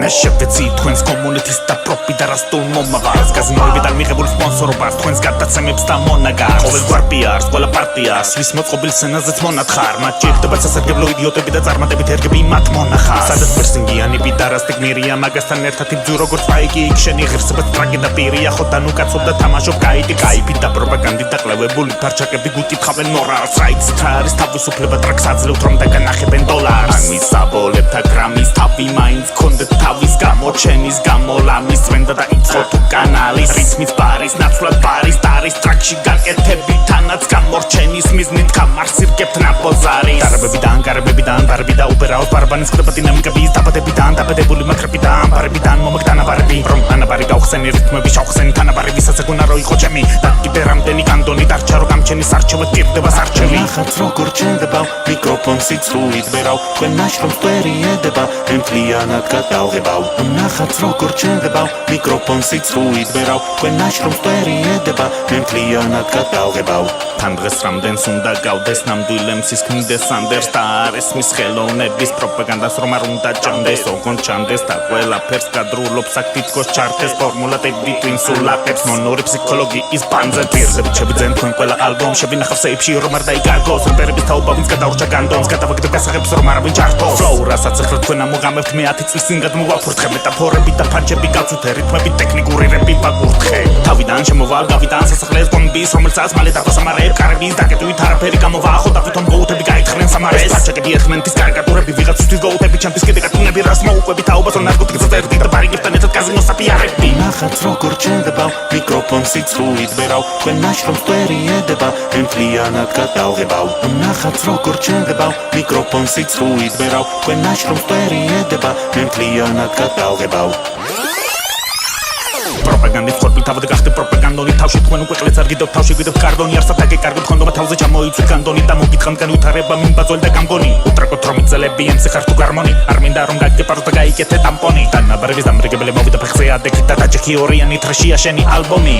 მე შევეცი თქვენს კომუნიტის და პროპი და რასტულ მომავალს გაზინოებიდან მიღებულ სპონსორობას თქვენს გადაცემებს და მონაგარს ყოველ გვარპიარს ყველა პარტიას ვის მოწყობილ სცენაზეც მონათხარ მათ ჭირდება სასარგებლო იდიოტები და წარმატებით ერგები მათ მონახავს სადაც პერსინგიანი პიდარასტი გმირია მაგასთან ერთად იბძუ როგორც პაიკი იქ შენი ღირსებაც ტრაგი და პირია ხოდან უკაცობ და თამაშობ კაიტი კაიფი და პროპაგანდი და კლევებული ფარჩაკები გუკითხავენ მორალს რაიც არის თავისუფლება ტრაქს აძლევთ რომ დაგანახებენ დოლარს ამის საბოლებთა გრამის თავი მაინც კონდეთ თავის გამოჩენის გამოლამის წვენდა და იწყოთ უკანალის რითმის ბარის ნაცვლად ბარის დარის ტრაქში გაკეთები თანაც გამორჩენის მიზნით გამარსირგებთ ნაპოზარი გარებებიდან ბარები და უბერაოს ბარბანის ხდება დინამიკების დაბადებიდან დაბადებული მაკრებიდან ბარებიდან მომაგდანა ბარები რომ ანაბარი გავხსენი რითმები შავხსენი თანაბარი ვისაც ეგონა რო იყო ჩემი და კიდე რამდენი კანდონი დარჩა რომ გამჩენის არჩევად ტირდება სარჩევი ნახაც როგორ ჩენდება მიკროფონს იწვით ვერავ თქვენ ნაშრომს ვერიედება ემთლიანად გადავღებავ ნახაც როგორ ჩენდება მიკროფონს იწვით ვერავ თქვენ ნაშრომს ვერიედება ემთლიანად გადავღებავ თან დღეს რამდენს უნდა გავდეს ნამდვილემს ის ქმნდეს ანდერს და არის მის ხელოვნების პროპაგანდას რომ არ უნდა ჭამდეს ოღონდ ჩამდეს და ყველაფერს გადრულობს აქ თითქოს ჩართეს ფორმულატები ინსულატებს მონორი ფსიქოლოგიის ბანძა პირზე შევიძენ თქვენ ყველა ალბომს შევინახავ სეიფში რომ არ დაიგარგოს რეპერების თაობა ვინც გადაურჩა განდონს გადავაგდებ გასაღებს რომ არავინ ჩართოს ფლოუ რასაც ახლა თქვენ ამოღამებთ მე 10 წლის წინ გადმოვაფურთხე მეტაფორები და პანჩები გაწვით რითმები ტექნიკური რეპი ვაკურთხე თავიდან შემოვალ გავიდან სასახლეს ბომბის რომელსაც მალე დაგასამარებ კარების დაკეტვით არაფერი გამოვაახო და ვითომ გოუთები გაითხრენ სამარეს პანჩები ერთმენთვის კარიკატურები ვიღაცისთვის გოუთები ჩემთვის კიდე კატუნები რას მოუყვები თაობას რომ ნარკოტიკს წერდი და ბარიგებთან ერთად კაზინოს აპიარებდი ნახაც როგორ ჩენდება მიკროფონს იწვით ვერავ თქვენ ნაშრომს ვერიედება ემთლიანად გადავღებავ ნახაც როგორ ჩენდება მიკროფონს იწვით ვერავ თქვენ ნაშრომს ვერიედება ემთლიანად გადავღებავ პროპაგანდის ხორბლი თავად გახდე პროპაგანდონი თავში თქვენ უკვე ყლეც არ გიდევთ თავში გიდევთ კარდონი არსად აკეკარგეთ ხონდომა თავზე ჩამოიწვით განდონი და მოგიტყანთ განვითარება მიმბაძველი და გამგონი უტრაკოთ რომ იწელები ემცი ხარ თუ გარმონი არ მინდა რომ გაგეპაროთ და გაიკეთე ტამპონი და ნაბარების დამრიგებელი მოვიდა ფეხზე ადექით და დაჭიქი ორიანი ტრეშია შენი ალბომი